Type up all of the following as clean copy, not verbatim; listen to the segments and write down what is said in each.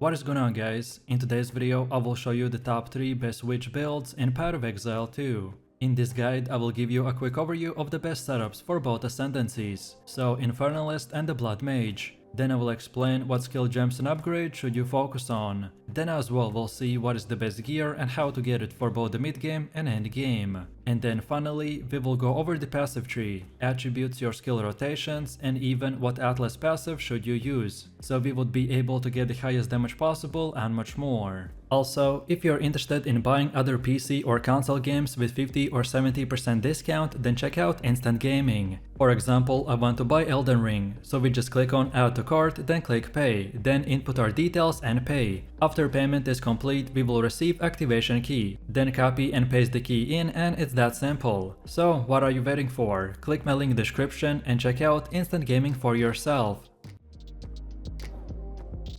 What is going on, guys? In today's video I will show you the top 3 best witch builds in Path of Exile 2. In this guide I will give you a quick overview of the best setups for both ascendancies, so Infernalist and the Blood Mage. Then I will explain what skill gems and upgrades should you focus on. Then as well we'll see what is the best gear and how to get it for both the mid game and end game. And then finally we will go over the passive tree, attributes, your skill rotations, and even what Atlas passive should you use, so we would be able to get the highest damage possible and much more. Also, if you're interested in buying other PC or console games with 50 or 70% discount, then check out Instant Gaming. For example, I want to buy Elden Ring, so we just click on Add to Cart, then click Pay, then input our details and pay. After payment is complete, we will receive activation key, then copy and paste the key in, and it's that simple. So what are you waiting for? Click my link in the description and check out Instant Gaming for yourself.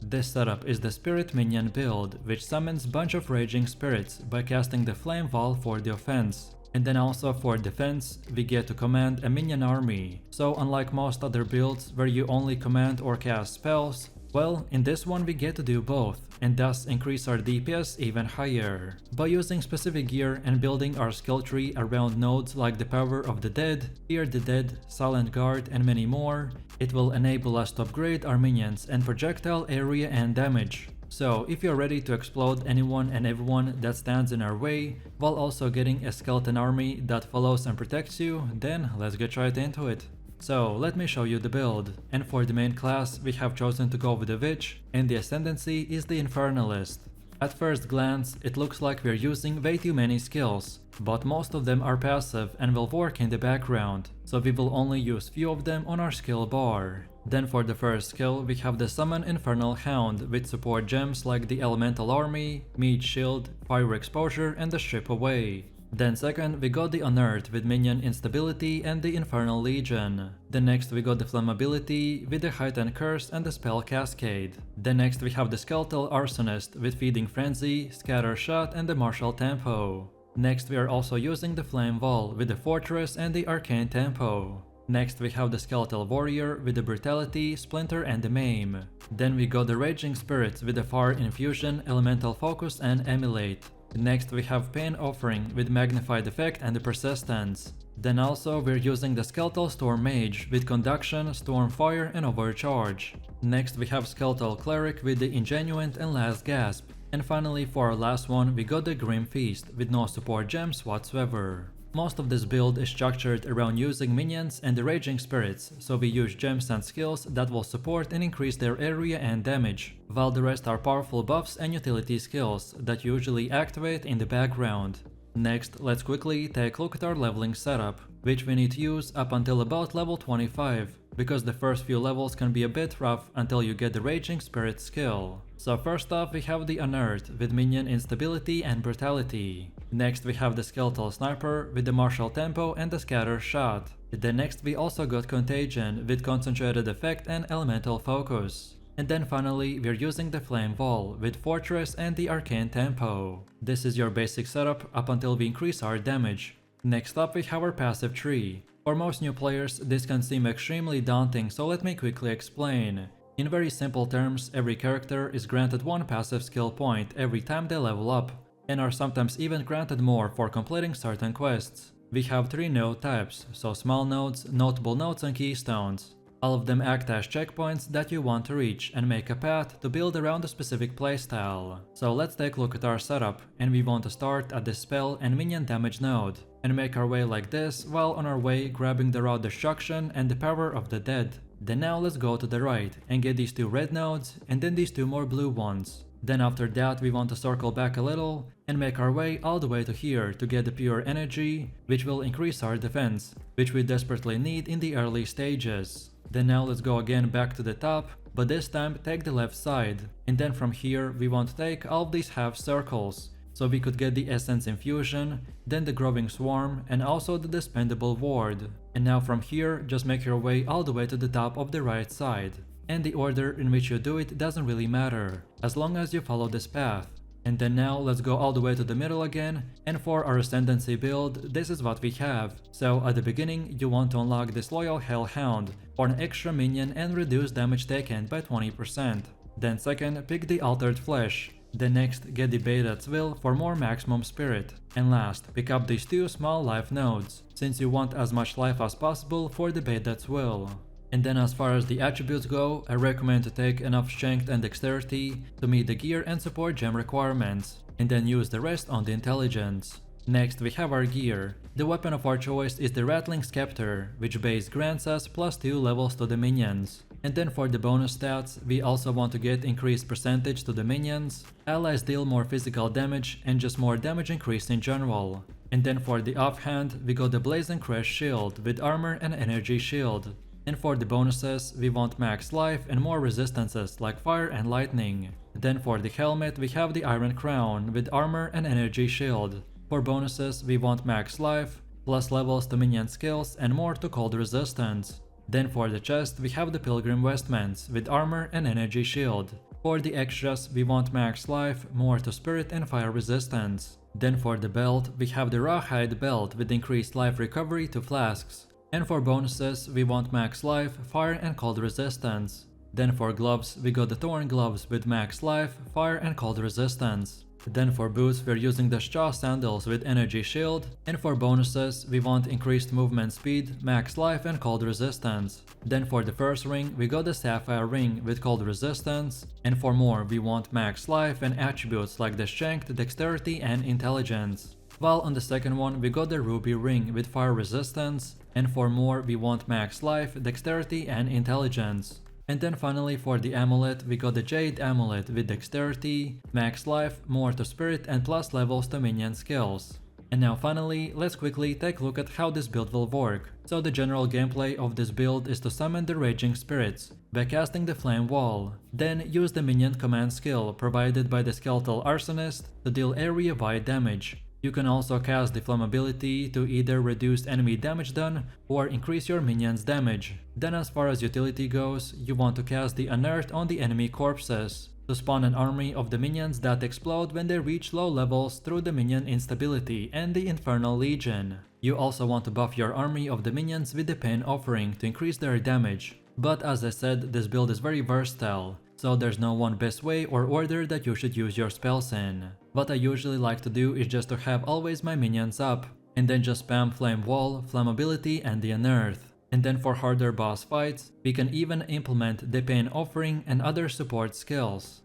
This setup is the Spirit Minion build, which summons bunch of raging spirits by casting the Flame Wall for the offense. And then also for defense, we get to command a minion army. So unlike most other builds where you only command or cast spells, well, in this one we get to do both, and thus increase our DPS even higher. By using specific gear and building our skill tree around nodes like the Power of the Dead, Fear the Dead, Silent Guard, and many more, it will enable us to upgrade our minions and projectile area and damage. So if you're ready to explode anyone and everyone that stands in our way, while also getting a skeleton army that follows and protects you, then let's get right into it. So let me show you the build, and for the main class we have chosen to go with the Witch, and the ascendancy is the Infernalist. At first glance it looks like we're using way too many skills, but most of them are passive and will work in the background, so we will only use few of them on our skill bar. Then for the first skill we have the Summon Infernal Hound with support gems like the Elemental Army, Meat Shield, Fire Exposure, and the Strip Away. Then second we got the Unearth with Minion Instability and the Infernal Legion. Then next we got the Flammability with the Heightened Curse and the Spell Cascade. Then next we have the Skeletal Arsonist with Feeding Frenzy, Scatter Shot, and the Martial Tempo. Next we are also using the Flame Wall with the Fortress and the Arcane Tempo. Next we have the Skeletal Warrior with the Brutality, Splinter, and the Maim. Then we got the Raging Spirits with the Fire Infusion, Elemental Focus, and Emulate. Next we have Pain Offering with Magnified Effect and the Persistence. Then also we're using the Skeletal Storm Mage with Conduction, Storm Fire, and Overcharge. Next we have Skeletal Cleric with the Ingenuine and Last Gasp. And finally for our last one we got the Grim Feast with no support gems whatsoever. Most of this build is structured around using minions and the raging spirits, so we use gems and skills that will support and increase their area and damage, while the rest are powerful buffs and utility skills that usually activate in the background. Next, let's quickly take a look at our leveling setup, which we need to use up until about level 25, because the first few levels can be a bit rough until you get the Raging Spirit skill. So first off we have the Unearth with Minion Instability and Brutality. Next we have the Skeletal Sniper with the Martial Tempo and the Scatter Shot. Then next we also got Contagion with Concentrated Effect and Elemental Focus. And then finally we're using the Flame Wall with Fortress and the Arcane Tempo. This is your basic setup up until we increase our damage. Next up we have our passive tree. For most new players this can seem extremely daunting, so let me quickly explain. In very simple terms, every character is granted one passive skill point every time they level up, and are sometimes even granted more for completing certain quests. We have 3 node types, so small nodes, notable nodes, and keystones. All of them act as checkpoints that you want to reach and make a path to build around a specific playstyle. So let's take a look at our setup, and we want to start at the spell and minion damage node, and make our way like this while on our way grabbing the Raw Destruction and the Power of the Dead. Then now let's go to the right and get these 2 red nodes and then these 2 more blue ones. Then after that we want to circle back a little and make our way all the way to here to get the pure energy, which will increase our defense, which we desperately need in the early stages. Then now let's go again back to the top, but this time take the left side, and then from here we want to take all of these half circles, so we could get the Essence Infusion, then the Growing Swarm, and also the Dispendable Ward. And now from here just make your way all the way to the top of the right side. And the order in which you do it doesn't really matter, as long as you follow this path. And then now let's go all the way to the middle again, and for our Ascendancy build, this is what we have. So at the beginning you want to unlock this Loyal Hellhound for an extra minion and reduce damage taken by 20%. Then second, pick the Altered Flesh. Then next, get the Beta's Will for more maximum spirit. And last, pick up these 2 small life nodes, since you want as much life as possible for the Beta's Will. And then as far as the attributes go, I recommend to take enough strength and dexterity to meet the gear and support gem requirements, and then use the rest on the intelligence. Next we have our gear. The weapon of our choice is the Rattling Scepter, which base grants us +2 levels to the minions. And then for the bonus stats, we also want to get increased percentage to the minions, allies deal more physical damage and just more damage increase in general. And then for the offhand, we got the Blazing Crash Shield with armor and energy shield. And for the bonuses, we want max life and more resistances like fire and lightning. Then for the helmet, we have the Iron Crown with armor and energy shield. For bonuses, we want max life, plus levels to minion skills and more to cold resistance. Then for the chest, we have the Pilgrim Vestments with armor and energy shield. For the extras, we want max life, more to spirit and fire resistance. Then for the belt, we have the Rawhide Belt with increased life recovery to flasks. And for bonuses, we want max life, fire and cold resistance. Then for gloves, we got the Thorn Gloves with max life, fire and cold resistance. Then for boots, we're using the Straw Sandals with energy shield, and for bonuses, we want increased movement speed, max life and cold resistance. Then for the first ring, we got the Sapphire Ring with cold resistance, and for more, we want max life and attributes like the strength, dexterity and intelligence. While on the second one, we got the Ruby Ring with fire resistance, and for more, we want max life, dexterity and intelligence. And then finally for the amulet, we got the Jade Amulet with dexterity, max life, more to spirit and plus levels to minion skills. And now finally, let's quickly take a look at how this build will work. So the general gameplay of this build is to summon the Raging Spirits by casting the Flame Wall. Then use the Minion command skill provided by the Skeletal Arsonist to deal area-wide damage. You can also cast the Flammability to either reduce enemy damage done or increase your minions' damage. Then as far as utility goes, you want to cast the Unearth on the enemy corpses to spawn an army of the minions that explode when they reach low levels through the Minion Instability and the Infernal Legion. You also want to buff your army of the minions with the Pain Offering to increase their damage. But as I said, this build is very versatile, so there's no one best way or order that you should use your spells in. What I usually like to do is just to have always my minions up, and then just spam Flame Wall, Flammability and the Unearth. And then for harder boss fights, we can even implement the Pain Offering and other support skills.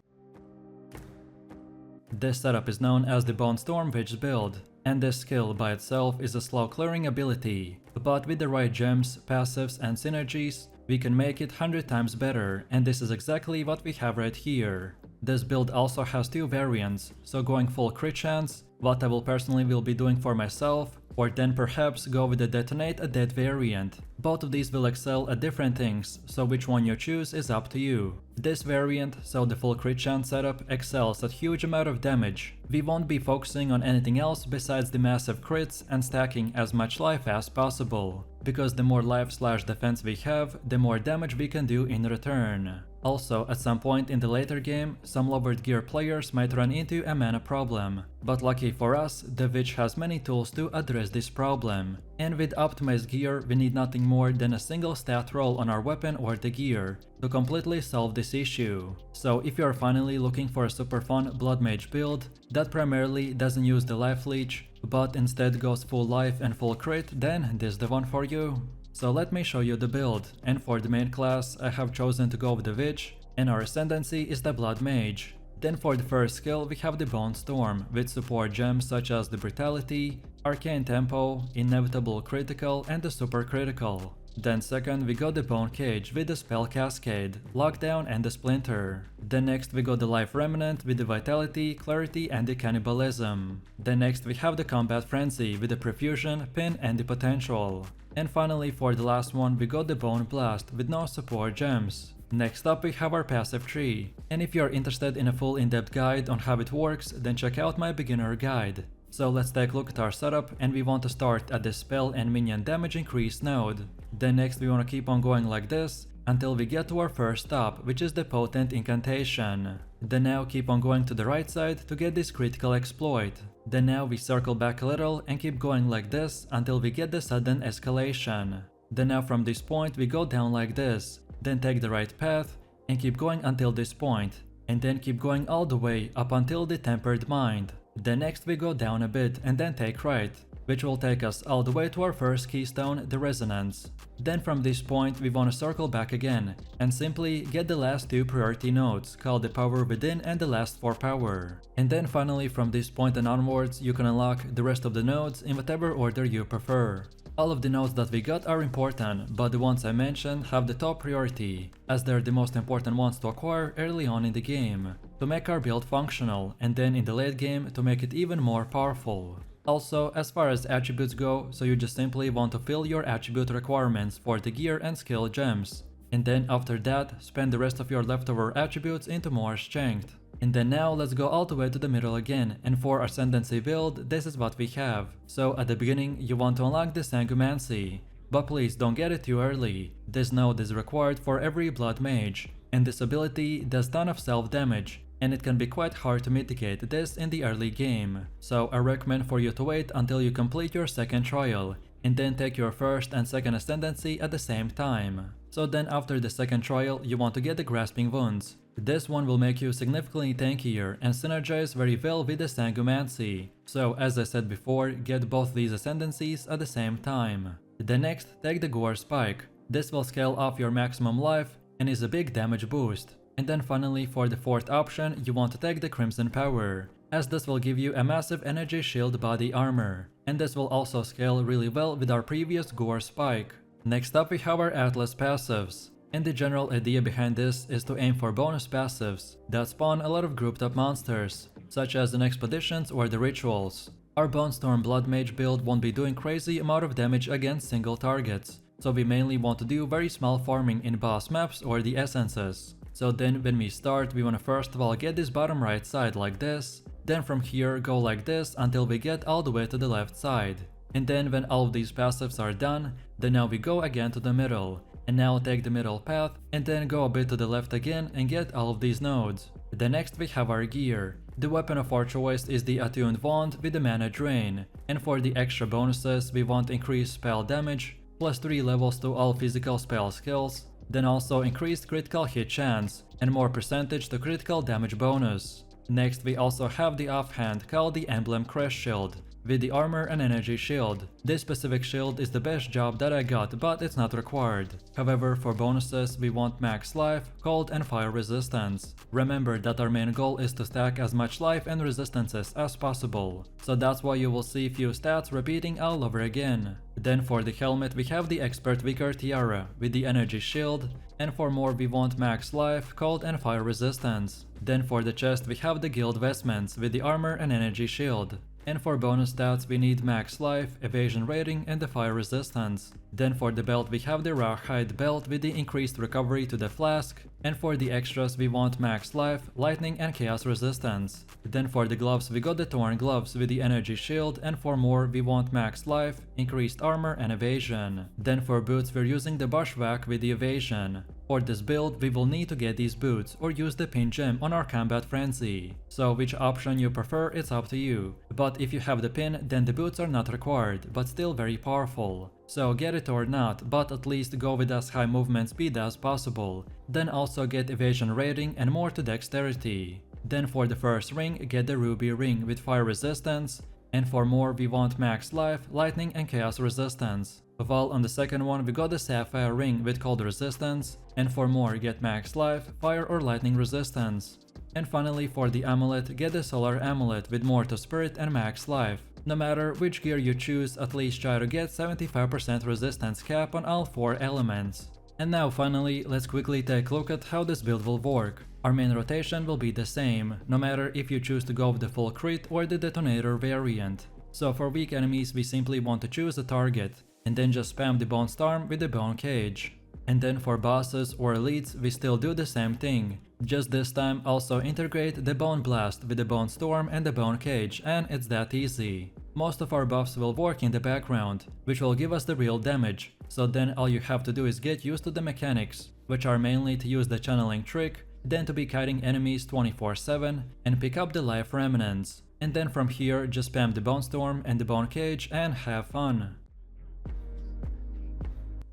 This setup is known as the Bonestorm Witch build, and this skill by itself is a slow clearing ability, but with the right gems, passives and synergies, we can make it 100 times better, and this is exactly what we have right here. This build also has 2 variants, so going full crit chance, what I will personally be doing for myself, or then perhaps go with the Detonate a Dead variant. Both of these will excel at different things, so which one you choose is up to you. This variant, so the full crit chance setup, excels at huge amount of damage. We won't be focusing on anything else besides the massive crits and stacking as much life as possible, because the more life/defense we have, the more damage we can do in return. Also, at some point in the later game, some lowered gear players might run into a mana problem, but lucky for us, the Witch has many tools to address this problem. And with optimized gear, we need nothing more than a single stat roll on our weapon or the gear to completely solve this issue. So if you are finally looking for a super fun Blood Mage build that primarily doesn't use the life leech, but instead goes full life and full crit, then this is the one for you. So let me show you the build, and for the main class I have chosen to go with the Witch, and our ascendancy is the Blood Mage. Then for the first skill we have the Bonestorm, with support gems such as the Brutality, Arcane Tempo, Inevitable Critical and the Super Critical. Then second we got the Bone Cage with the Spell Cascade, Lockdown and the Splinter. Then next we got the Life Remnant with the Vitality, Clarity and the Cannibalism. Then next we have the Combat Frenzy with the Profusion, Pin and the Potential. And finally for the last one we got the Bone Blast with no support gems. Next up we have our passive tree, and if you are interested in a full in-depth guide on how it works, then check out my beginner guide. So let's take a look at our setup, and we want to start at the spell and minion damage increase node. Then next we want to keep on going like this until we get to our first stop, which is the potent incantation. Then now keep on going to the right side to get this critical exploit. Then now we circle back a little and keep going like this until we get the sudden escalation. Then now from this point we go down like this, then take the right path and keep going until this point. and then keep going all the way up until the Tempered Mind. Then next we go down a bit and then take right, which will take us all the way to our first keystone, the Resonance. Then from this point we want to circle back again and simply get the last 2 priority nodes called the Power Within and the last 4 Power. And then finally from this point and onwards you can unlock the rest of the nodes in whatever order you prefer. All of the nodes that we got are important, but the ones I mentioned have the top priority, as they're the most important ones to acquire early on in the game, to make our build functional, and then in the late game to make it even more powerful. Also, as far as attributes go, so you just simply want to fill your attribute requirements for the gear and skill gems, and then after that, spend the rest of your leftover attributes into more strength. And then now let's go all the way to the middle again, and for Ascendancy build, this is what we have. So at the beginning you want to unlock the Sangumancy, but please don't get it too early. This node is required for every Blood Mage, and this ability does ton of self damage, and it can be quite hard to mitigate this in the early game. So I recommend for you to wait until you complete your second trial, and then take your first and second Ascendancy at the same time. So then after the second trial you want to get the Grasping Wounds. This one will make you significantly tankier and synergize very well with the Sangumancy. So as I said before, get both these Ascendancies at the same time. Then next, take the Gore Spike. This will scale off your maximum life and is a big damage boost. And then finally for the fourth option, you want to take the Crimson Power, as this will give you a massive energy shield body armor. And this will also scale really well with our previous Gore Spike. Next up we have our Atlas passives. And the general idea behind this is to aim for bonus passives that spawn a lot of grouped up monsters, such as in expeditions or the rituals. Our Bonestorm Blood Mage build won't be doing crazy amount of damage against single targets, so we mainly want to do very small farming in boss maps or the essences. So then when we start, we want to first of all get this bottom right side like this, then from here go like this until we get all the way to the left side. And then when all of these passives are done, then now we go again to the middle. And now take the middle path and then go a bit to the left again and get all of these nodes. Then next we have our gear. The weapon of our choice is the Attuned Wand with the mana drain, and for the extra bonuses we want increased spell damage, plus 3 levels to all physical spell skills, then also increased critical hit chance, and more percentage to critical damage bonus. Next we also have the offhand called the Emblem Crest Shield, with the armor and energy shield. This specific shield is the best job that I got, but it's not required. However, for bonuses we want max life, cold and fire resistance. Remember that our main goal is to stack as much life and resistances as possible, so that's why you will see few stats repeating all over again. Then for the helmet we have the Expert Vigor Tiara with the energy shield, and for more we want max life, cold and fire resistance. Then for the chest we have the Guild Vestments with the armor and energy shield. And for bonus stats we need max life, evasion rating and the fire resistance. Then for the belt we have the Rawhide belt with the increased recovery to the flask. And for the extras we want max life, lightning and chaos resistance. Then for the gloves we got the Torn gloves with the energy shield, and for more we want max life, increased armor and evasion. Then for boots we're using the Bushwhack with the evasion. For this build we will need to get these boots or use the pin gem on our Combat Frenzy. So which option you prefer, it's up to you. But if you have the pin, then the boots are not required, but still very powerful. So get it or not, but at least go with as high movement speed as possible. Then also get evasion rating and more to dexterity. Then for the first ring, get the ruby ring with fire resistance. And for more we want max life, lightning and chaos resistance. While on the second one we got the sapphire ring with cold resistance, and for more get max life, fire or lightning resistance. And finally for the amulet, get the solar amulet with more to spirit and max life. No matter which gear you choose, at least try to get 75% resistance cap on all 4 elements. And now finally, let's quickly take a look at how this build will work. Our main rotation will be the same, no matter if you choose to go with the full crit or the detonator variant. So for weak enemies we simply want to choose a target, and then just spam the Bonestorm with the Bone Cage. And then for bosses or elites we still do the same thing, just this time also integrate the Bone Blast with the Bonestorm and the Bone Cage, and it's that easy. Most of our buffs will work in the background, which will give us the real damage, so then all you have to do is get used to the mechanics, which are mainly to use the channeling trick, then to be kiting enemies 24/7 and pick up the life remnants. And then from here just spam the Bonestorm and the Bone Cage and have fun.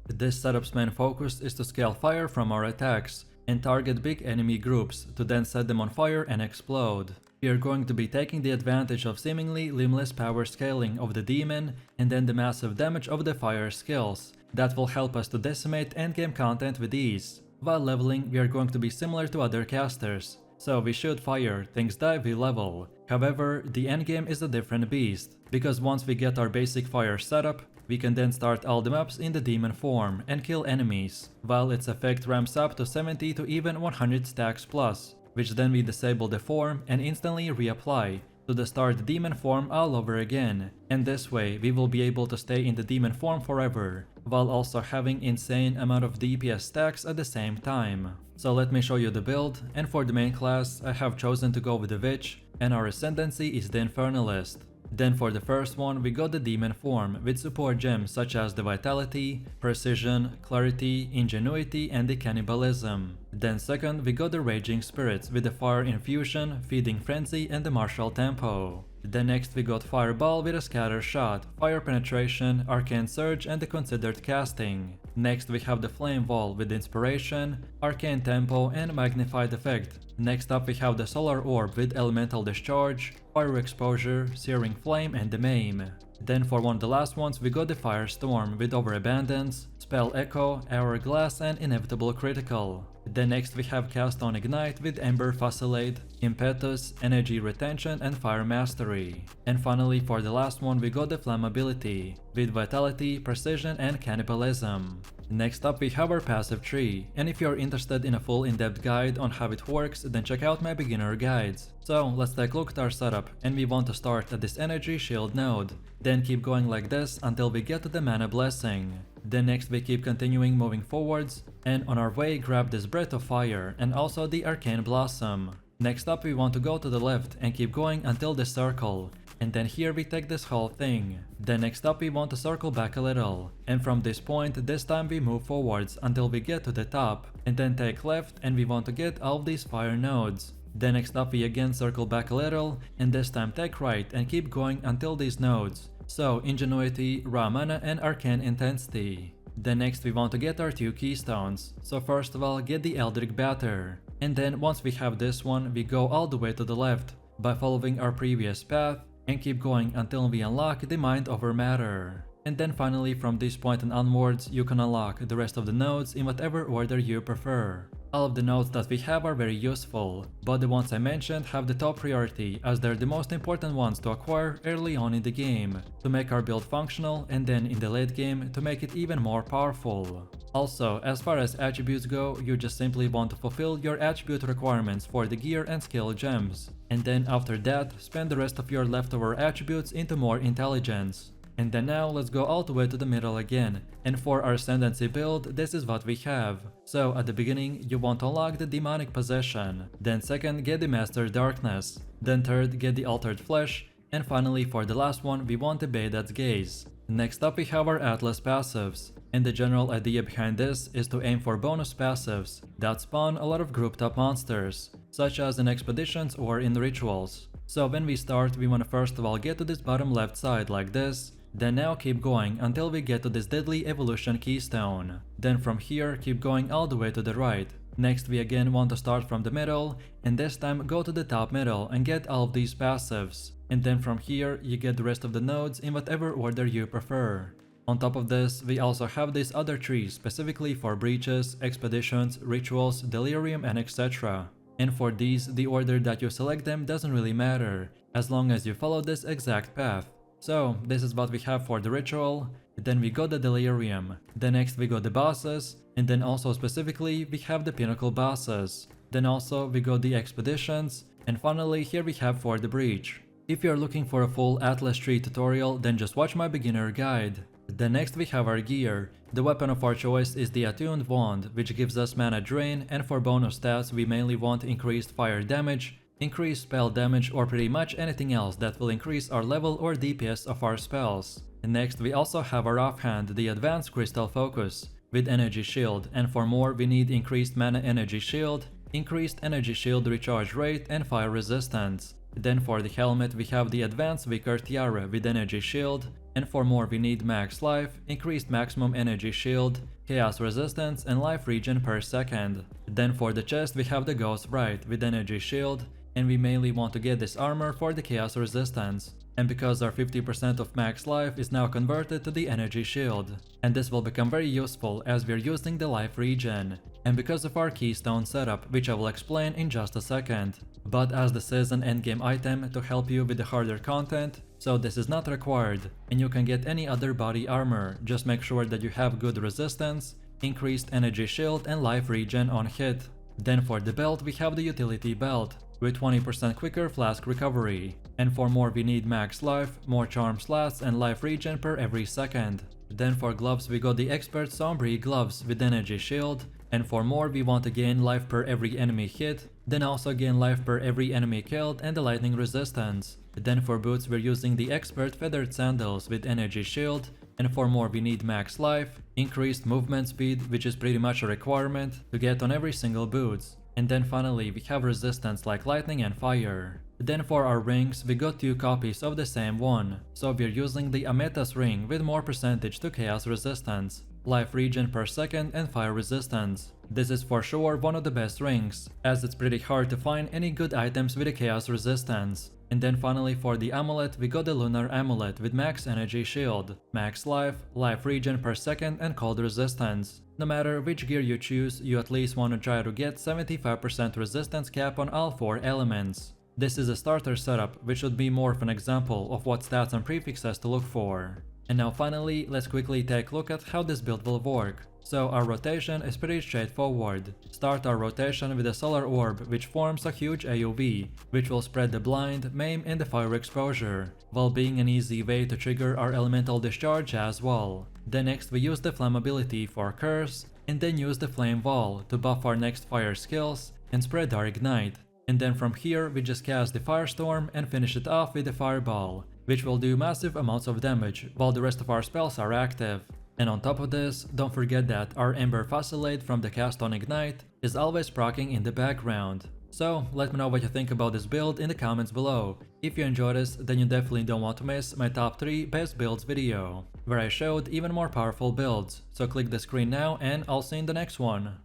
This setup's main focus is to scale fire from our attacks, and target big enemy groups to then set them on fire and explode. We are going to be taking the advantage of seemingly limitless power scaling of the demon and then the massive damage of the fire skills that will help us to decimate endgame content with ease. While leveling, we are going to be similar to other casters, so we shoot fire, things die, we level. However, the endgame is a different beast, because once we get our basic fire setup, we can then start all the maps in the demon form and kill enemies, while its effect ramps up to 70 to even 100 stacks plus, which then we disable the form and instantly reapply to the start demon form all over again, and this way we will be able to stay in the demon form forever, while also having insane amount of DPS stacks at the same time. So let me show you the build, and for the main class I have chosen to go with the Witch, and our ascendancy is the Infernalist. Then for the first one we got the demon form with support gems such as the Vitality, Precision, Clarity, Ingenuity and the Cannibalism. Then second we got the Raging Spirits with the Fire Infusion, Feeding Frenzy and the Martial Tempo. Then next we got Fireball with a Scatter Shot, Fire Penetration, Arcane Surge and the Considered Casting. Next we have the Flame Wall with Inspiration, Arcane Tempo and Magnified Effect. Next up we have the Solar Orb with Elemental Discharge, Fire Exposure, Searing Flame and the Maim. Then for one of the last ones we got the Firestorm with Overabundance, Spell Echo, Hourglass and Inevitable Critical. Then next we have Cast on Ignite with Ember Fusillade, Impetus, Energy Retention and Fire Mastery. And finally for the last one we got the Flammability with Vitality, Precision and Cannibalism. Next up we have our passive tree, and if you're interested in a full in-depth guide on how it works, then check out my beginner guides. So let's take a look at our setup, and we want to start at this energy shield node, then keep going like this until we get to the mana blessing. Then next we keep continuing moving forwards, and on our way grab this breath of fire and also the arcane blossom. Next up we want to go to the left and keep going until this circle, and then here we take this whole thing. Then next up we want to circle back a little, and from this point this time we move forwards until we get to the top, and then take left and we want to get all of these fire nodes. Then next up we again circle back a little, and this time take right and keep going until these nodes. So Ingenuity, Raw Mana and Arcane Intensity. Then next we want to get our 2 keystones, so first of all get the Eldritch Batter. And then once we have this one we go all the way to the left by following our previous path and keep going until we unlock the Mind over Matter. And then finally from this point and onwards you can unlock the rest of the nodes in whatever order you prefer. All of the nodes that we have are very useful, but the ones I mentioned have the top priority as they're the most important ones to acquire early on in the game, to make our build functional, and then in the late game to make it even more powerful. Also, as far as attributes go, you just simply want to fulfill your attribute requirements for the gear and skill gems, and then after that, spend the rest of your leftover attributes into more intelligence. And then now let's go all the way to the middle again, and for our Ascendancy build this is what we have. So at the beginning you want to unlock the Demonic Possession, then second get the Master Darkness, then third get the Altered Flesh, and finally for the last one we want the Baydat's Gaze. Next up we have our Atlas passives, and the general idea behind this is to aim for bonus passives that spawn a lot of grouped up monsters, such as in expeditions or in rituals. So when we start we want to first of all get to this bottom left side like this, then now keep going until we get to this Deadly Evolution keystone. Then from here keep going all the way to the right. Next we again want to start from the middle, and this time go to the top middle and get all of these passives. And then from here you get the rest of the nodes in whatever order you prefer. On top of this, we also have these other trees specifically for breaches, expeditions, rituals, delirium and etc. And for these, the order that you select them doesn't really matter, as long as you follow this exact path. So this is what we have for the ritual, then we got the delirium, then next we got the bosses, and then also specifically we have the pinnacle bosses. Then also we got the expeditions, and finally here we have for the breach. If you're looking for a full Atlas tree tutorial, then just watch my beginner guide. Then next we have our gear. The weapon of our choice is the Attuned Wand, which gives us mana drain, and for bonus stats we mainly want increased fire damage, increased spell damage, or pretty much anything else that will increase our level or DPS of our spells. And next we also have our offhand, the Advanced Crystal Focus, with Energy Shield, and for more we need increased mana energy shield, increased energy shield recharge rate and fire resistance. Then for the helmet we have the Advanced Vicar Tiara with Energy Shield, and for more we need Max Life, Increased Maximum Energy Shield, Chaos Resistance and Life Regen per second. Then for the chest we have the Ghost Right with Energy Shield, and we mainly want to get this armor for the Chaos Resistance. And because our 50% of max life is now converted to the energy shield, and this will become very useful as we are using the life regen, and because of our keystone setup, which I will explain in just a second. But as this is an endgame item to help you with the harder content, so this is not required, and you can get any other body armor, just make sure that you have good resistance, increased energy shield and life regen on hit. Then for the belt we have the utility belt, with 20% quicker flask recovery, and for more we need max life, more charm slots and life regen per every second. Then for gloves we got the Expert Sombri gloves with energy shield, and for more we want to gain life per every enemy hit, then also gain life per every enemy killed and the lightning resistance. Then for boots we're using the Expert Feathered Sandals with energy shield, and for more we need max life, increased movement speed, which is pretty much a requirement to get on every single boots. And then finally we have resistance like lightning and fire. Then for our rings we got 2 copies of the same one, so we're using the Amethyst ring with more percentage to chaos resistance, life regen per second and fire resistance. This is for sure one of the best rings, as it's pretty hard to find any good items with a chaos resistance. And then finally for the amulet we got the lunar amulet with max energy shield, max life, life regen per second and cold resistance. No matter which gear you choose, you at least want to try to get 75% resistance cap on all 4 elements. This is a starter setup, which would be more of an example of what stats and prefixes to look for. And now finally, let's quickly take a look at how this build will work. So our rotation is pretty straightforward. Start our rotation with a solar orb which forms a huge AoE, which will spread the blind, maim and the fire exposure, while being an easy way to trigger our elemental discharge as well. Then next we use the flammability for curse, and then use the flame wall to buff our next fire skills and spread our ignite. And then from here we just cast the firestorm and finish it off with the fireball, which will do massive amounts of damage while the rest of our spells are active. And on top of this, don't forget that our Ember Facilate from the cast on Ignite is always proccing in the background. So let me know what you think about this build in the comments below. If you enjoyed this, then you definitely don't want to miss my top 3 best builds video, where I showed even more powerful builds. So click the screen now and I'll see you in the next one.